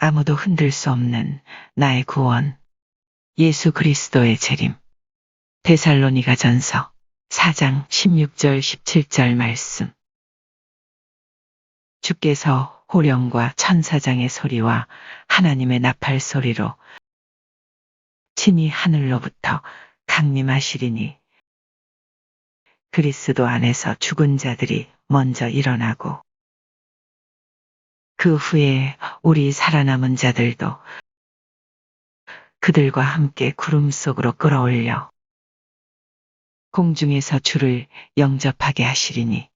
아무도 흔들 수 없는 나의 구원, 예수 그리스도의 재림. 데살로니가전서 4장 16절 17절 말씀. 주께서 호령과 천사장의 소리와 하나님의 나팔 소리로 친히 하늘로부터 강림하시리니 그리스도 안에서 죽은 자들이 먼저 일어나고 그 후에 우리 살아남은 자들도 그들과 함께 구름 속으로 끌어올려 공중에서 주를 영접하게 하시리니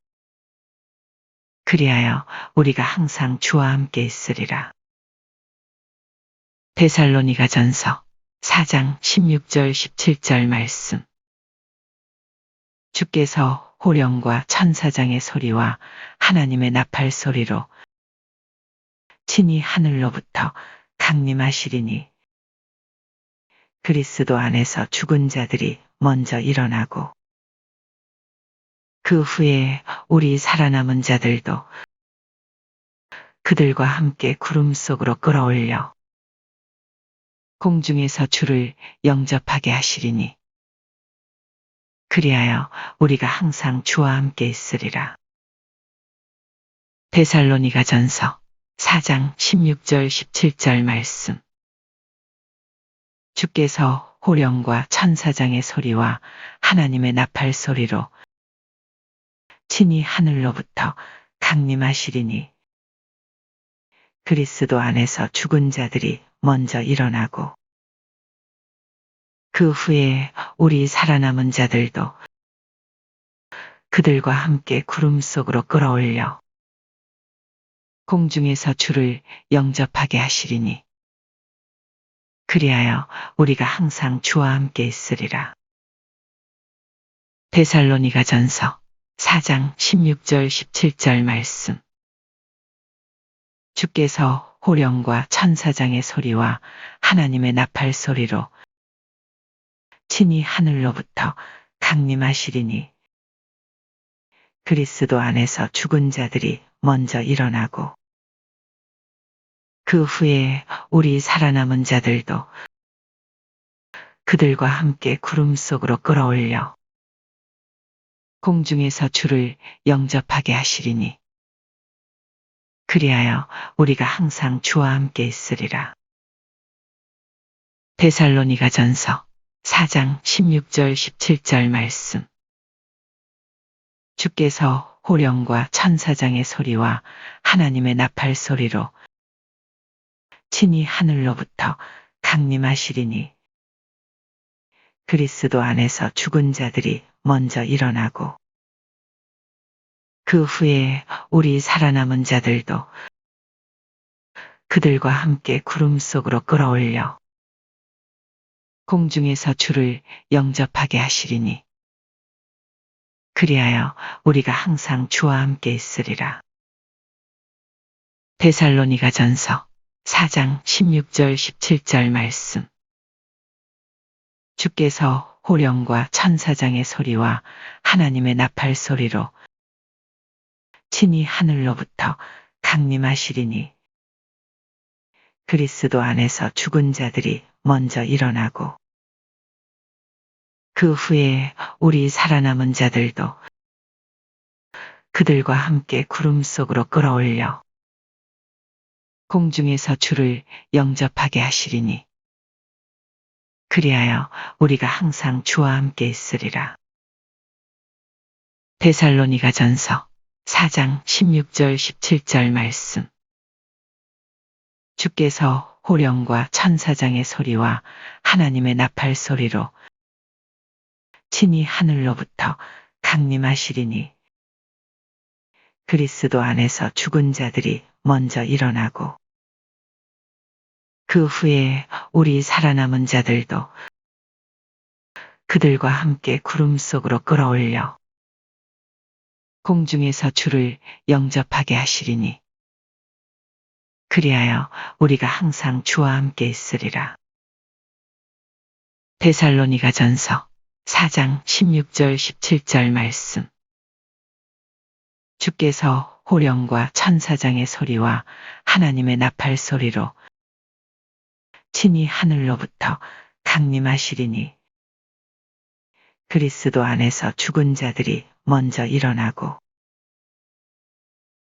그리하여 우리가 항상 주와 함께 있으리라. 데살로니가전서 4장 16절 17절 말씀. 주께서 호령과 천사장의 소리와 하나님의 나팔 소리로 친히 하늘로부터 강림하시리니 그리스도 안에서 죽은 자들이 먼저 일어나고 그 후에 우리 살아남은 자들도 그들과 함께 구름 속으로 끌어올려 공중에서 주를 영접하게 하시리니 그리하여 우리가 항상 주와 함께 있으리라. 데살로니가전서 4장 16절 17절 말씀. 주께서 호령과 천사장의 소리와 하나님의 나팔 소리로 친히 하늘로부터 강림하시리니 그리스도 안에서 죽은 자들이 먼저 일어나고 그 후에 우리 살아남은 자들도 그들과 함께 구름 속으로 끌어올려 공중에서 주를 영접하게 하시리니 그리하여 우리가 항상 주와 함께 있으리라. 데살로니가전서 4장 16절 17절 말씀. 주께서 호령과 천사장의 소리와 하나님의 나팔 소리로 친히 하늘로부터 강림하시리니 그리스도 안에서 죽은 자들이 먼저 일어나고 그 후에 우리 살아남은 자들도 그들과 함께 구름 속으로 끌어올려 공중에서 주를 영접하게 하시리니 그리하여 우리가 항상 주와 함께 있으리라. 데살로니가전서 4장 16절 17절 말씀. 주께서 호령과 천사장의 소리와 하나님의 나팔 소리로 친히 하늘로부터 강림하시리니 그리스도 안에서 죽은 자들이 먼저 일어나고 그 후에 우리 살아남은 자들도 그들과 함께 구름 속으로 끌어올려 공중에서 주를 영접하게 하시리니 그리하여 우리가 항상 주와 함께 있으리라. 데살로니가전서 4장 16절 17절 말씀. 주께서 호령과 천사장의 소리와 하나님의 나팔 소리로 친히 하늘로부터 강림하시리니 그리스도 안에서 죽은 자들이 먼저 일어나고 그 후에 우리 살아남은 자들도 그들과 함께 구름 속으로 끌어올려 공중에서 주를 영접하게 하시리니 그리하여 우리가 항상 주와 함께 있으리라. 데살로니가전서 4장 16절 17절 말씀. 주께서 호령과 천사장의 소리와 하나님의 나팔 소리로 친히 하늘로부터 강림하시리니 그리스도 안에서 죽은 자들이 먼저 일어나고 그 후에 우리 살아남은 자들도 그들과 함께 구름 속으로 끌어올려 공중에서 주를 영접하게 하시리니 그리하여 우리가 항상 주와 함께 있으리라. 데살로니가전서 4장 16절 17절 말씀. 주께서 호령과 천사장의 소리와 하나님의 나팔 소리로 친히 하늘로부터 강림하시리니 그리스도 안에서 죽은 자들이 먼저 일어나고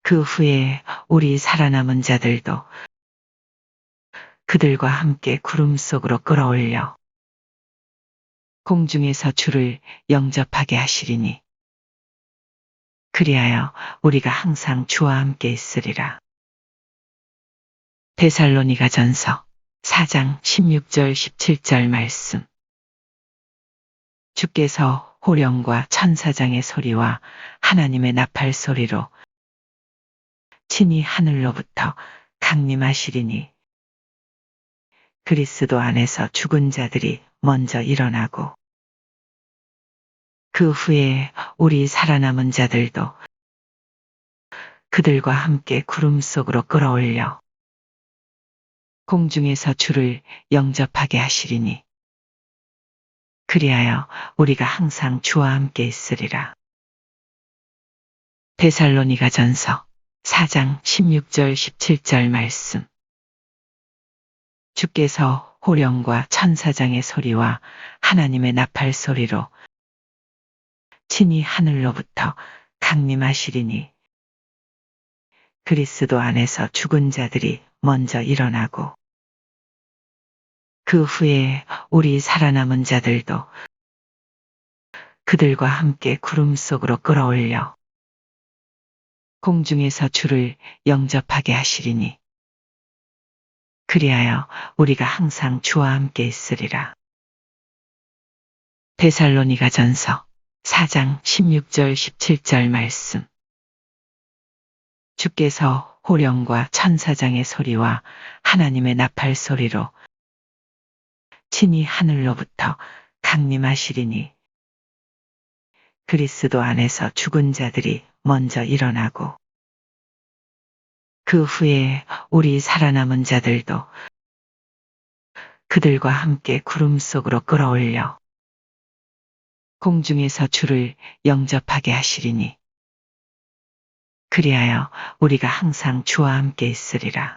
그 후에 우리 살아남은 자들도 그들과 함께 구름 속으로 끌어올려 공중에서 주를 영접하게 하시리니 그리하여 우리가 항상 주와 함께 있으리라. 데살로니가전서 4장 16절 17절 말씀. 주께서 호령과 천사장의 소리와 하나님의 나팔 소리로 친히 하늘로부터 강림하시리니 그리스도 안에서 죽은 자들이 먼저 일어나고 그 후에 우리 살아남은 자들도 그들과 함께 구름 속으로 끌어올려 공중에서 주를 영접하게 하시리니 그리하여 우리가 항상 주와 함께 있으리라. 데살로니가전서 4장 16절 17절 말씀. 주께서 호령과 천사장의 소리와 하나님의 나팔 소리로 친히 하늘로부터 강림하시리니 그리스도 안에서 죽은 자들이 먼저 일어나고 그 후에 우리 살아남은 자들도 그들과 함께 구름 속으로 끌어올려 공중에서 주를 영접하게 하시리니 그리하여 우리가 항상 주와 함께 있으리라. 데살로니가전서 4장 16절 17절 말씀. 주께서 호령과 천사장의 소리와 하나님의 나팔 소리로 친히 하늘로부터 강림하시리니 그리스도 안에서 죽은 자들이 먼저 일어나고 그 후에 우리 살아남은 자들도 그들과 함께 구름 속으로 끌어올려 공중에서 주를 영접하게 하시리니 그리하여 우리가 항상 주와 함께 있으리라.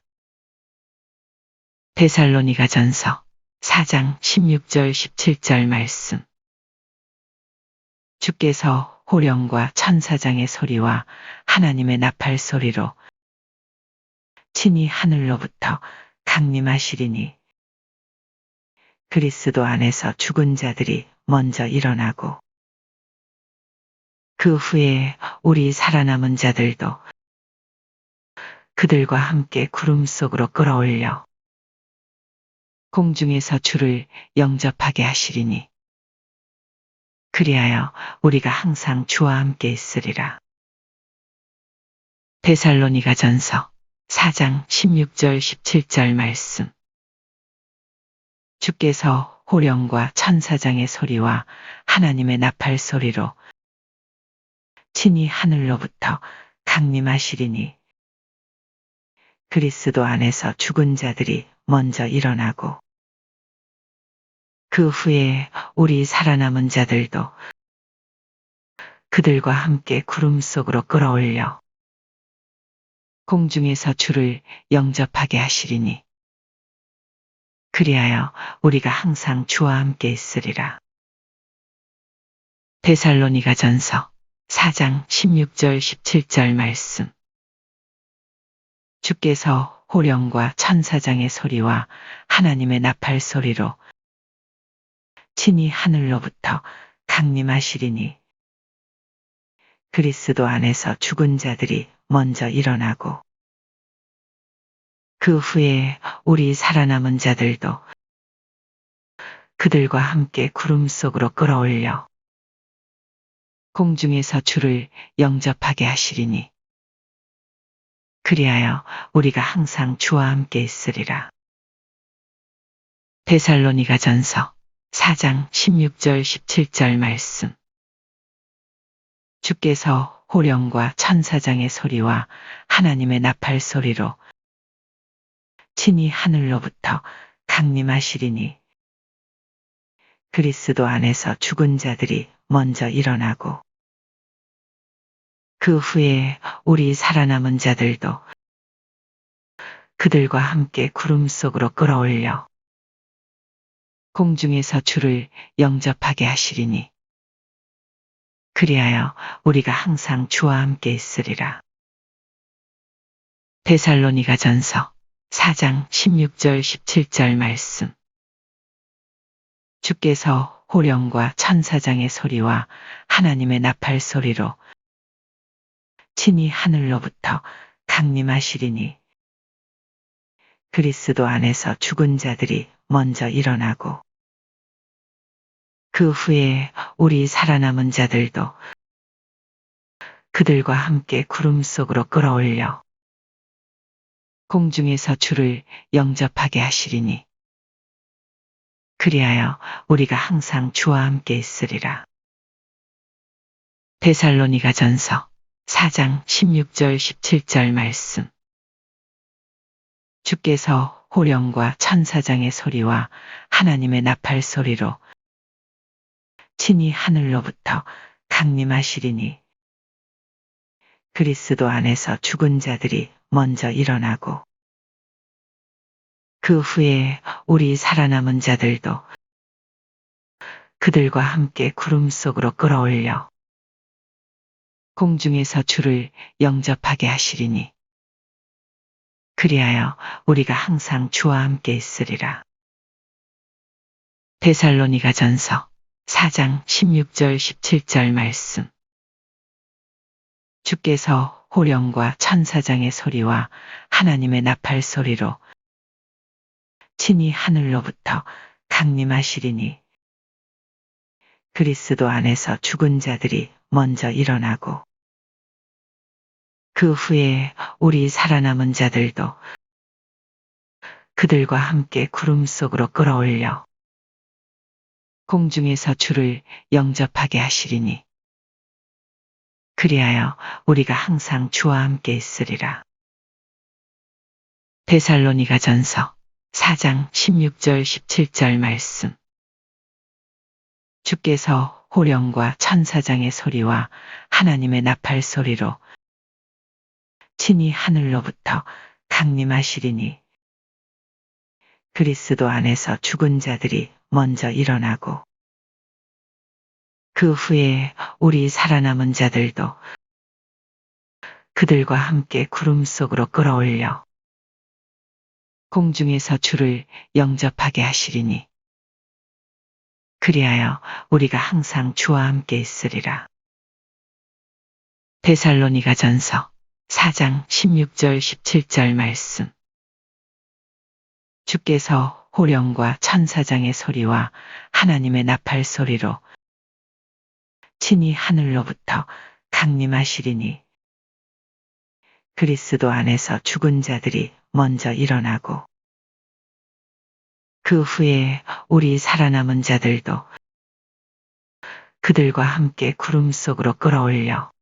데살로니가전서 4장 16절 17절 말씀. 주께서 호령과 천사장의 소리와 하나님의 나팔 소리로 친히 하늘로부터 강림하시리니 그리스도 안에서 죽은 자들이 먼저 일어나고 그 후에 우리 살아남은 자들도 그들과 함께 구름 속으로 끌어올려 공중에서 주를 영접하게 하시리니 그리하여 우리가 항상 주와 함께 있으리라. 데살로니가전서 4장 16절 17절 말씀. 주께서 호령과 천사장의 소리와 하나님의 나팔 소리로 친히 하늘로부터 강림하시리니 그리스도 안에서 죽은 자들이 먼저 일어나고 그 후에 우리 살아남은 자들도 그들과 함께 구름 속으로 끌어올려 공중에서 주를 영접하게 하시리니 그리하여 우리가 항상 주와 함께 있으리라. 데살로니가전서 4장 16절 17절 말씀. 주께서 호령과 천사장의 소리와 하나님의 나팔 소리로 친히 하늘로부터 강림하시리니 그리스도 안에서 죽은 자들이 먼저 일어나고 그 후에 우리 살아남은 자들도 그들과 함께 구름 속으로 끌어올려 공중에서 주를 영접하게 하시리니 그리하여 우리가 항상 주와 함께 있으리라. 데살로니가전서 4장 16절 17절 말씀. 주께서 호령과 천사장의 소리와 하나님의 나팔 소리로 친히 하늘로부터 강림하시리니 그리스도 안에서 죽은 자들이 먼저 일어나고 그 후에 우리 살아남은 자들도 그들과 함께 구름 속으로 끌어올려 공중에서 주를 영접하게 하시리니 그리하여 우리가 항상 주와 함께 있으리라. 데살로니가전서 4장 16절 17절 말씀. 주께서 호령과 천사장의 소리와 하나님의 나팔 소리로 친히 하늘로부터 강림하시리니 그리스도 안에서 죽은 자들이 먼저 일어나고 그 후에 우리 살아남은 자들도 그들과 함께 구름 속으로 끌어올려 공중에서 주를 영접하게 하시리니 그리하여 우리가 항상 주와 함께 있으리라. 데살로니가전서 4장 16절 17절 말씀. 주께서 호령과 천사장의 소리와 하나님의 나팔 소리로 친히 하늘로부터 강림하시리니 그리스도 안에서 죽은 자들이 먼저 일어나고 그 후에 우리 살아남은 자들도 그들과 함께 구름 속으로 끌어올려 공중에서 주를 영접하게 하시리니 그리하여 우리가 항상 주와 함께 있으리라. 데살로니가전서 4장 16절 17절 말씀. 주께서 호령과 천사장의 소리와 하나님의 나팔 소리로 친히 하늘로부터 강림하시리니 그리스도 안에서 죽은 자들이 먼저 일어나고 그 후에 우리 살아남은 자들도 그들과 함께 구름 속으로 끌어올려 공중에서 주를 영접하게 하시리니 그리하여 우리가 항상 주와 함께 있으리라. 데살로니가전서 4장 16절 17절 말씀. 주께서 호령과 천사장의 소리와 하나님의 나팔 소리로 친히 하늘로부터 강림하시리니 그리스도 안에서 죽은 자들이 먼저 일어나고 그 후에 우리 살아남은 자들도 그들과 함께 구름 속으로 끌어올려 공중에서 주를 영접하게 하시리니 그리하여 우리가 항상 주와 함께 있으리라. 데살로니가전서 4장 16절 17절 말씀. 주께서 호령과 천사장의 소리와 하나님의 나팔 소리로 친히 하늘로부터 강림하시리니 그리스도 안에서 죽은 자들이 먼저 일어나고 그 후에 우리 살아남은 자들도 그들과 함께 구름 속으로 끌어올려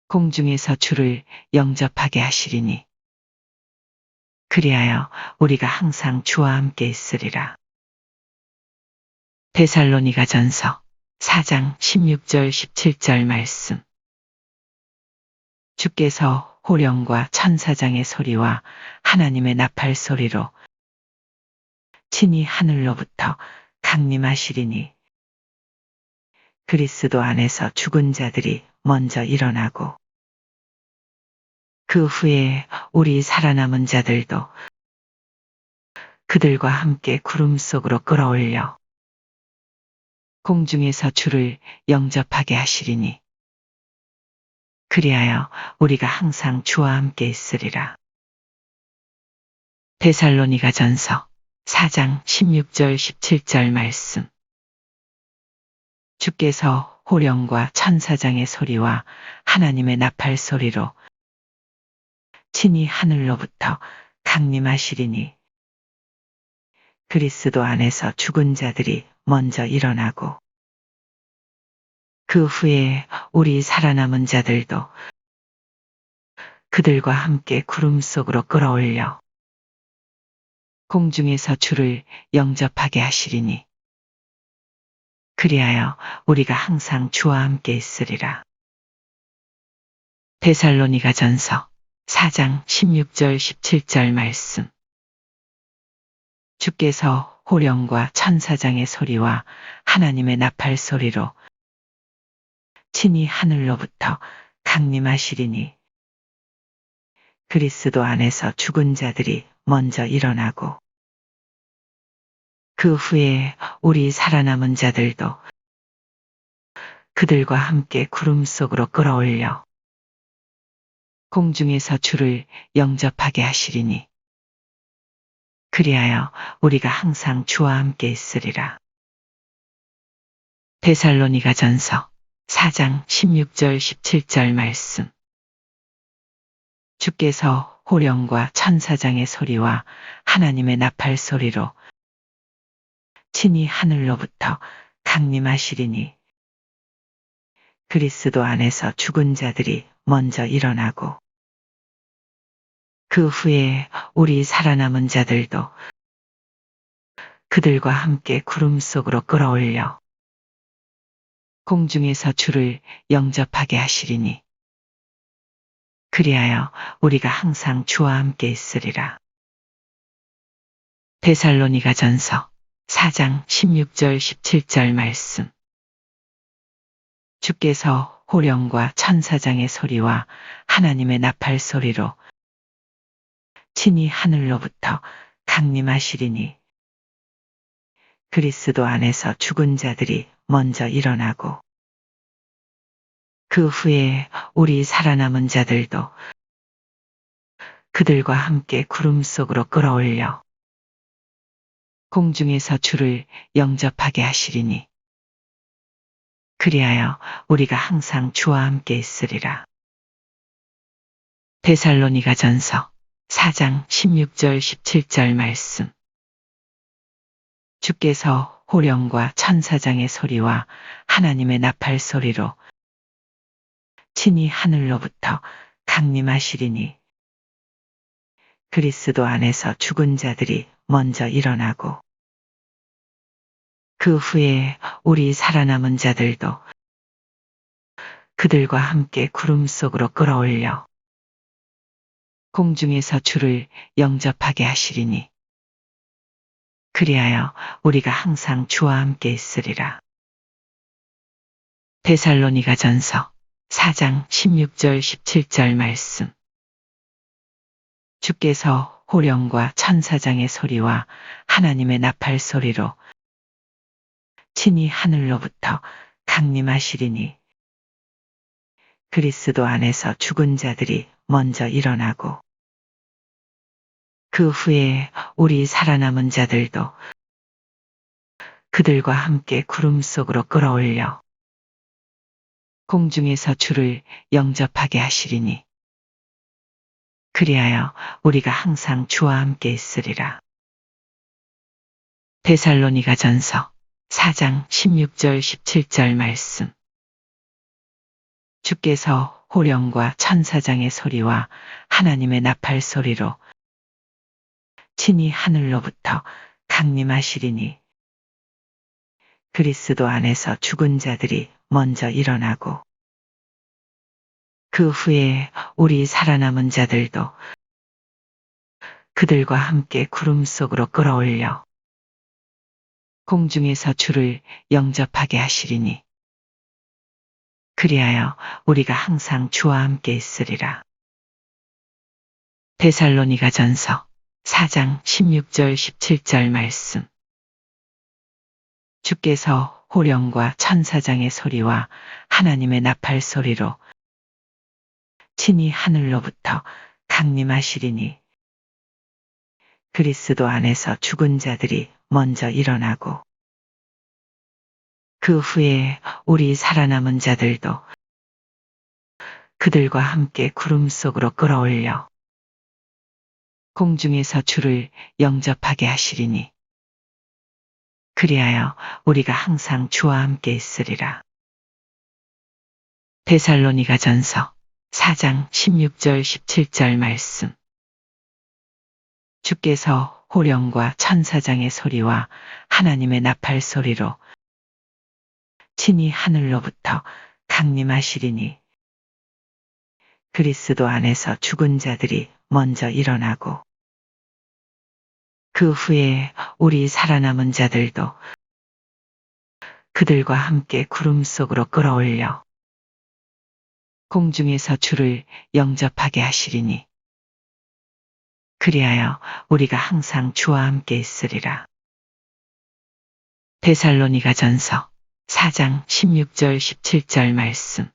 공중에서 주를 영접하게 하시리니 그리하여 우리가 항상 주와 함께 있으리라. 데살로니가전서 4장 16절 17절 말씀. 주께서 호령과 천사장의 소리와 하나님의 나팔 소리로 친히 하늘로부터 강림하시리니 그리스도 안에서 죽은 자들이 먼저 일어나고 그 후에 우리 살아남은 자들도 그들과 함께 구름 속으로 끌어올려 공중에서 주를 영접하게 하시리니 그리하여 우리가 항상 주와 함께 있으리라. 데살로니가전서 4장 16절 17절 말씀. 주께서 호령과 천사장의 소리와 하나님의 나팔 소리로 친히 하늘로부터 강림하시리니 그리스도 안에서 죽은 자들이 먼저 일어나고 그 후에 우리 살아남은 자들도 그들과 함께 구름 속으로 끌어올려 공중에서 주를 영접하게 하시리니 그리하여 우리가 항상 주와 함께 있으리라. 데살로니가전서 4장 16절 17절 말씀. 주께서 호령과 천사장의 소리와 하나님의 나팔 소리로 친히 하늘로부터 강림하시리니 그리스도 안에서 죽은 자들이 먼저 일어나고 그 후에 우리 살아남은 자들도 그들과 함께 구름 속으로 끌어올려 공중에서 주를 영접하게 하시리니 그리하여 우리가 항상 주와 함께 있으리라. 데살로니가전서 4장 16절 17절 말씀. 주께서 호령과 천사장의 소리와 하나님의 나팔 소리로 친히 하늘로부터 강림하시리니 그리스도 안에서 죽은 자들이 먼저 일어나고 그 후에 우리 살아남은 자들도 그들과 함께 구름 속으로 끌어올려 공중에서 주를 영접하게 하시리니 그리하여 우리가 항상 주와 함께 있으리라. 데살로니가전서 4장 16절 17절 말씀. 주께서 호령과 천사장의 소리와 하나님의 나팔 소리로 친히 하늘로부터 강림하시리니 그리스도 안에서 죽은 자들이 먼저 일어나고 그 후에 우리 살아남은 자들도 그들과 함께 구름 속으로 끌어올려 공중에서 주를 영접하게 하시리니 그리하여 우리가 항상 주와 함께 있으리라. 데살로니가전서 4장 16절 17절 말씀. 주께서 호령과 천사장의 소리와 하나님의 나팔 소리로 친히 하늘로부터 강림하시리니 그리스도 안에서 죽은 자들이 먼저 일어나고 그 후에 우리 살아남은 자들도 그들과 함께 구름 속으로 끌어올려 공중에서 주를 영접하게 하시리니 그리하여 우리가 항상 주와 함께 있으리라. 데살로니가전서 4장 16절 17절 말씀. 주께서 호령과 천사장의 소리와 하나님의 나팔 소리로 친히 하늘로부터 강림하시리니 그리스도 안에서 죽은 자들이 먼저 일어나고 그 후에 우리 살아남은 자들도 그들과 함께 구름 속으로 끌어올려 공중에서 주를 영접하게 하시리니 그리하여 우리가 항상 주와 함께 있으리라. 데살로니가전서 4장 16절 17절 말씀. 주께서 호령과 천사장의 소리와 하나님의 나팔 소리로 친히 하늘로부터 강림하시리니 그리스도 안에서 죽은 자들이 먼저 일어나고 그 후에 우리 살아남은 자들도 그들과 함께 구름 속으로 끌어올려 공중에서 주를 영접하게 하시리니 그리하여 우리가 항상 주와 함께 있으리라. 데살로니가전서 4장 16절 17절 말씀. 주께서 호령과 천사장의 소리와 하나님의 나팔 소리로 친히 하늘로부터 강림하시리니 그리스도 안에서 죽은 자들이 먼저 일어나고 그 후에 우리 살아남은 자들도 그들과 함께 구름 속으로 끌어올려 공중에서 주를 영접하게 하시리니 그리하여 우리가 항상 주와 함께 있으리라. 데살로니가전서 4장 16절 17절 말씀. 주께서 호령과 천사장의 소리와 하나님의 나팔 소리로 친히 하늘로부터 강림하시리니 그리스도 안에서 죽은 자들이 먼저 일어나고 그 후에 우리 살아남은 자들도 그들과 함께 구름 속으로 끌어올려 공중에서 주를 영접하게 하시리니 그리하여 우리가 항상 주와 함께 있으리라. 데살로니가전서 4장 16절 17절 말씀.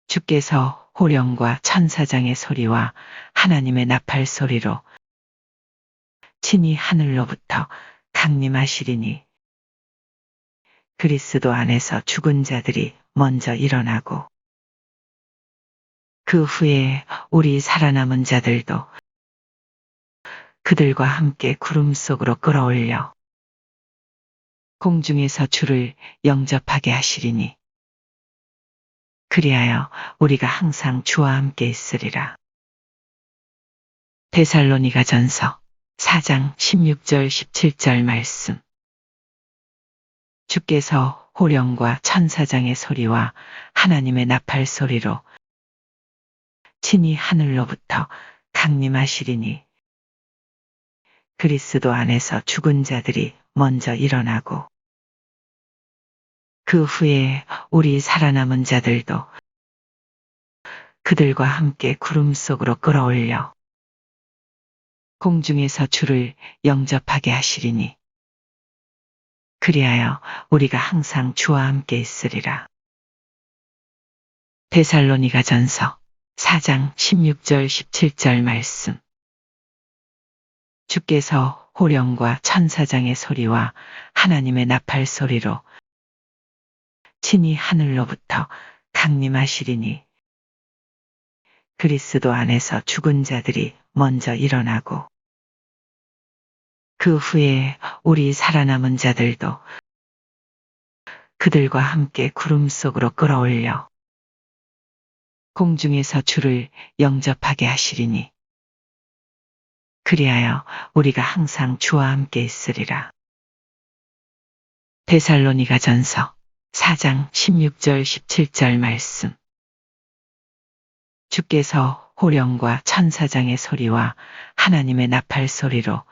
주께서 호령과 천사장의 소리와 하나님의 나팔 소리로 친히 하늘로부터 강림하시리니 그리스도 안에서 죽은 자들이 먼저 일어나고 그 후에 우리 살아남은 자들도 그들과 함께 구름 속으로 끌어올려 공중에서 주를 영접하게 하시리니 그리하여 우리가 항상 주와 함께 있으리라. 데살로니가전서 4장 16절 17절 말씀. 주께서 호령과 천사장의 소리와 하나님의 나팔 소리로 친히 하늘로부터 강림하시리니 그리스도 안에서 죽은 자들이 먼저 일어나고 그 후에 우리 살아남은 자들도 그들과 함께 구름 속으로 끌어올려 공중에서 주를 영접하게 하시리니 그리하여 우리가 항상 주와 함께 있으리라. 데살로니가전서 4장 16절 17절 말씀. 주께서 호령과 천사장의 소리와 하나님의 나팔 소리로 친히 하늘로부터 강림하시리니 그리스도 안에서 죽은 자들이 먼저 일어나고 그 후에 우리 살아남은 자들도 그들과 함께 구름 속으로 끌어올려 공중에서 주를 영접하게 하시리니 그리하여 우리가 항상 주와 함께 있으리라. 데살로니가전서 4장 16절 17절 말씀. 주께서 호령과 천사장의 소리와 하나님의 나팔 소리로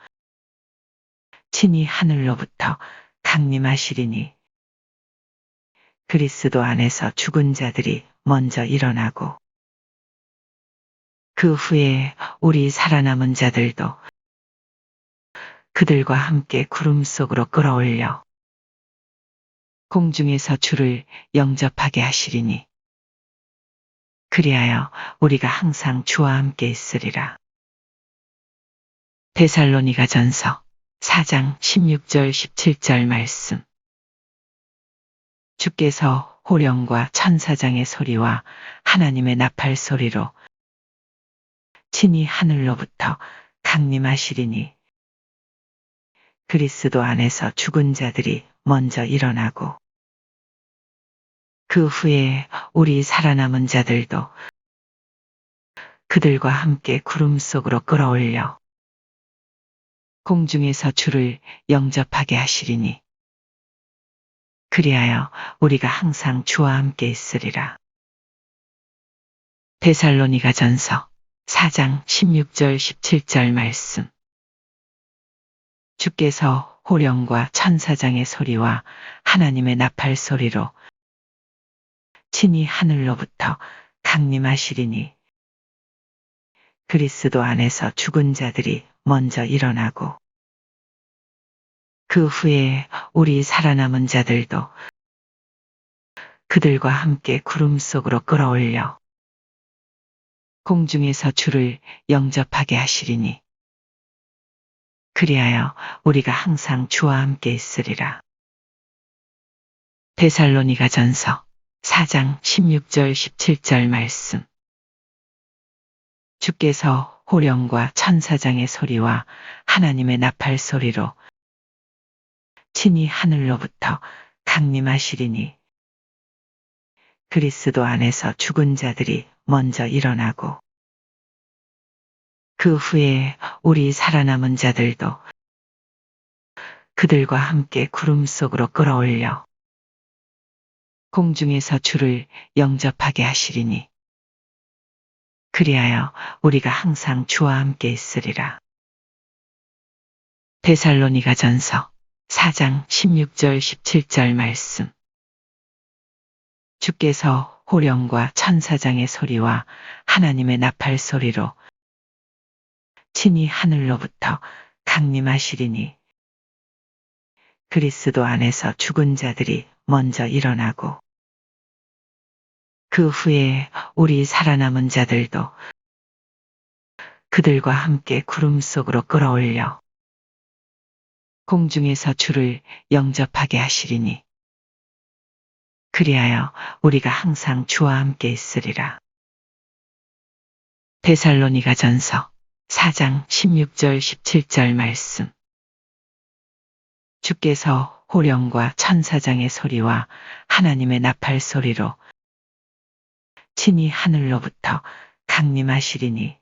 친히 하늘로부터 강림하시리니 그리스도 안에서 죽은 자들이 먼저 일어나고 그 후에 우리 살아남은 자들도 그들과 함께 구름 속으로 끌어올려 공중에서 주를 영접하게 하시리니 그리하여 우리가 항상 주와 함께 있으리라. 데살로니가전서 4장 16절 17절 말씀. 주께서 호령과 천사장의 소리와 하나님의 나팔 소리로 친히 하늘로부터 강림하시리니 그리스도 안에서 죽은 자들이 먼저 일어나고 그 후에 우리 살아남은 자들도 그들과 함께 구름 속으로 끌어올려 공중에서 주를 영접하게 하시리니 그리하여 우리가 항상 주와 함께 있으리라. 데살로니가전서 4장 16절 17절 말씀. 주께서 호령과 천사장의 소리와 하나님의 나팔 소리로 친히 하늘로부터 강림하시리니 그리스도 안에서 죽은 자들이 먼저 일어나고 그 후에 우리 살아남은 자들도 그들과 함께 구름 속으로 끌어올려 공중에서 주를 영접하게 하시리니 그리하여 우리가 항상 주와 함께 있으리라. 데살로니가전서 4장 16절 17절 말씀. 주께서 호령과 천사장의 소리와 하나님의 나팔 소리로 친히 하늘로부터 강림하시리니 그리스도 안에서 죽은 자들이 먼저 일어나고 그 후에 우리 살아남은 자들도 그들과 함께 구름 속으로 끌어올려 공중에서 주를 영접하게 하시리니 그리하여 우리가 항상 주와 함께 있으리라. 데살로니가전서 4장 16절 17절 말씀. 주께서 호령과 천사장의 소리와 하나님의 나팔 소리로 친히 하늘로부터 강림하시리니 그리스도 안에서 죽은 자들이 먼저 일어나고 그 후에 우리 살아남은 자들도 그들과 함께 구름 속으로 끌어올려 공중에서 주를 영접하게 하시리니 그리하여 우리가 항상 주와 함께 있으리라. 데살로니가전서 4장 16절 17절 말씀. 주께서 호령과 천사장의 소리와 하나님의 나팔 소리로 친히 하늘로부터 강림하시리니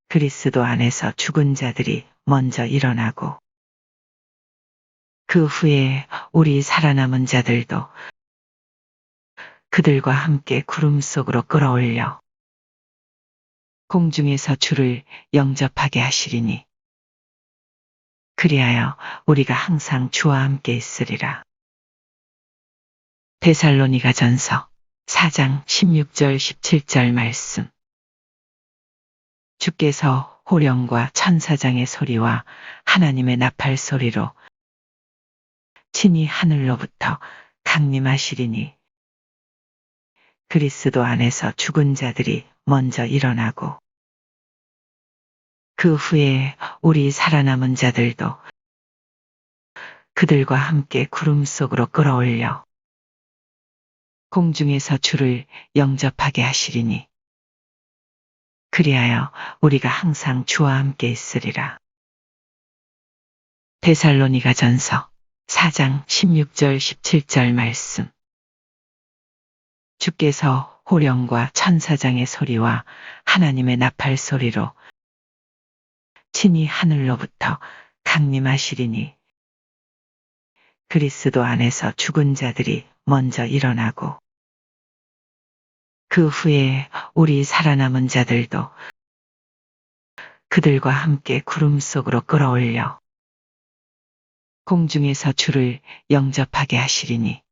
그리스도 안에서 죽은 자들이 먼저 일어나고 그 후에 우리 살아남은 자들도 그들과 함께 구름 속으로 끌어올려 공중에서 주를 영접하게 하시리니 그리하여 우리가 항상 주와 함께 있으리라. 데살로니가전서 4장 16절 17절 말씀. 주께서 호령과 천사장의 소리와 하나님의 나팔 소리로 친히 하늘로부터 강림하시리니 그리스도 안에서 죽은 자들이 먼저 일어나고 그 후에 우리 살아남은 자들도 그들과 함께 구름 속으로 끌어올려 공중에서 주를 영접하게 하시리니 그리하여 우리가 항상 주와 함께 있으리라. 데살로니가전서 4장 16절 17절 말씀. 주께서 호령과 천사장의 소리와 하나님의 나팔 소리로 친히 하늘로부터 강림하시리니 그리스도 안에서 죽은 자들이 먼저 일어나고 그 후에 우리 살아남은 자들도 그들과 함께 구름 속으로 끌어올려 공중에서 주를 영접하게 하시리니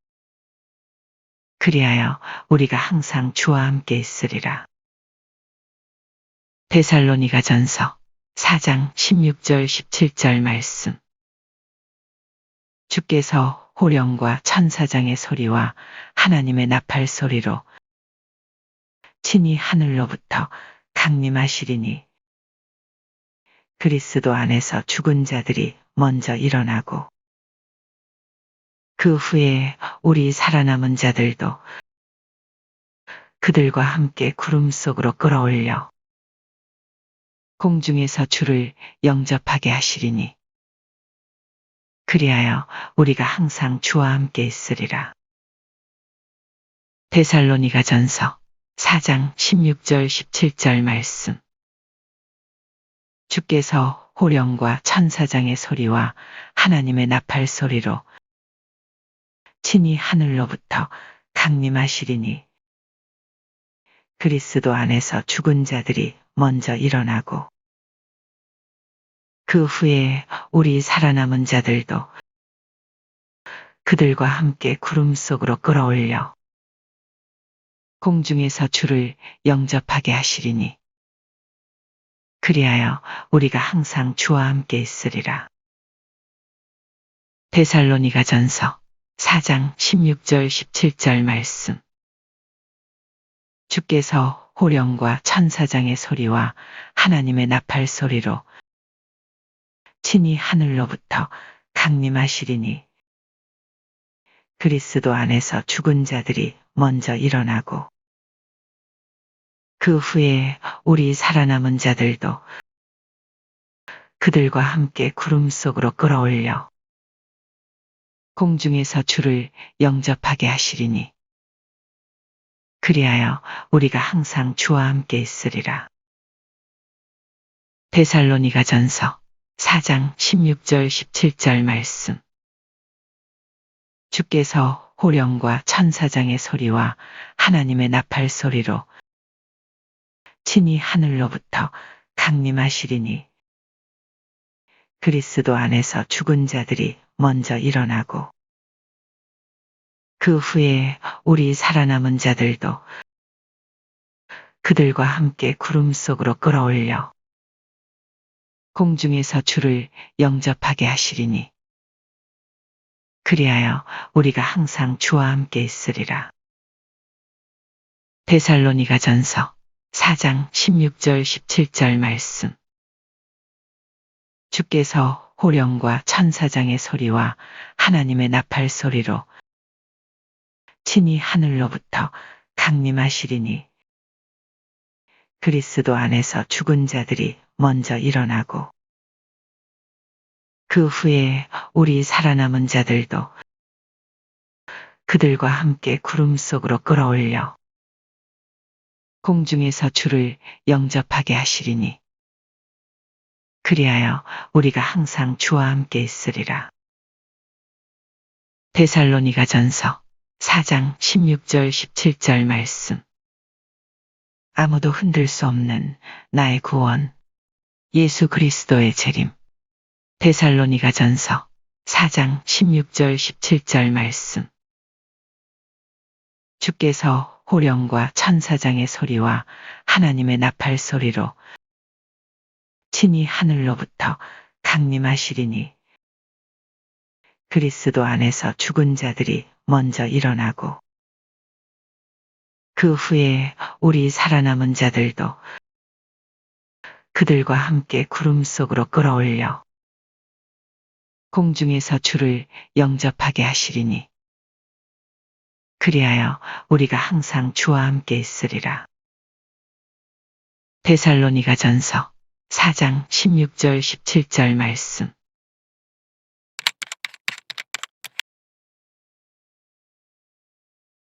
그리하여 우리가 항상 주와 함께 있으리라. 데살로니가전서 4장 16절 17절 말씀. 주께서 호령과 천사장의 소리와 하나님의 나팔 소리로 친히 하늘로부터 강림하시리니 그리스도 안에서 죽은 자들이 먼저 일어나고 그 후에 우리 살아남은 자들도 그들과 함께 구름 속으로 끌어올려 공중에서 주를 영접하게 하시리니 그리하여 우리가 항상 주와 함께 있으리라. 데살로니가전서 4장 16절 17절 말씀. 주께서 호령과 천사장의 소리와 하나님의 나팔 소리로 친히 하늘로부터 강림하시리니 그리스도 안에서 죽은 자들이 먼저 일어나고 그 후에 우리 살아남은 자들도 그들과 함께 구름 속으로 끌어올려 공중에서 주를 영접하게 하시리니 그리하여 우리가 항상 주와 함께 있으리라. 데살로니가전서 4장 16절 17절 말씀. 주께서 호령과 천사장의 소리와 하나님의 나팔 소리로 친히 하늘로부터 강림하시리니 그리스도 안에서 죽은 자들이 먼저 일어나고 그 후에 우리 살아남은 자들도 그들과 함께 구름 속으로 끌어올려 공중에서 주를 영접하게 하시리니 그리하여 우리가 항상 주와 함께 있으리라. 데살로니가전서 4장 16절 17절 말씀. 주께서 호령과 천사장의 소리와 하나님의 나팔 소리로 친히 하늘로부터 강림하시리니 그리스도 안에서 죽은 자들이 먼저 일어나고 그 후에 우리 살아남은 자들도 그들과 함께 구름 속으로 끌어올려 공중에서 주를 영접하게 하시리니 그리하여 우리가 항상 주와 함께 있으리라. 데살로니가전서 4장 16절 17절 말씀. 주께서 호령과 천사장의 소리와 하나님의 나팔 소리로 친히 하늘로부터 강림하시리니 그리스도 안에서 죽은 자들이 먼저 일어나고 그 후에 우리 살아남은 자들도 그들과 함께 구름 속으로 끌어올려 공중에서 주를 영접하게 하시리니 그리하여 우리가 항상 주와 함께 있으리라. 데살로니가전서 4장 16절 17절 말씀. 아무도 흔들 수 없는 나의 구원 예수 그리스도의 재림. 데살로니가전서 4장 16절 17절 말씀. 주께서 호령과 천사장의 소리와 하나님의 나팔 소리로 친히 하늘로부터 강림하시리니 그리스도 안에서 죽은 자들이 먼저 일어나고 그 후에 우리 살아남은 자들도 그들과 함께 구름 속으로 끌어올려 공중에서 주를 영접하게 하시리니 그리하여 우리가 항상 주와 함께 있으리라. 데살로니가전서 4장 16절 17절 말씀.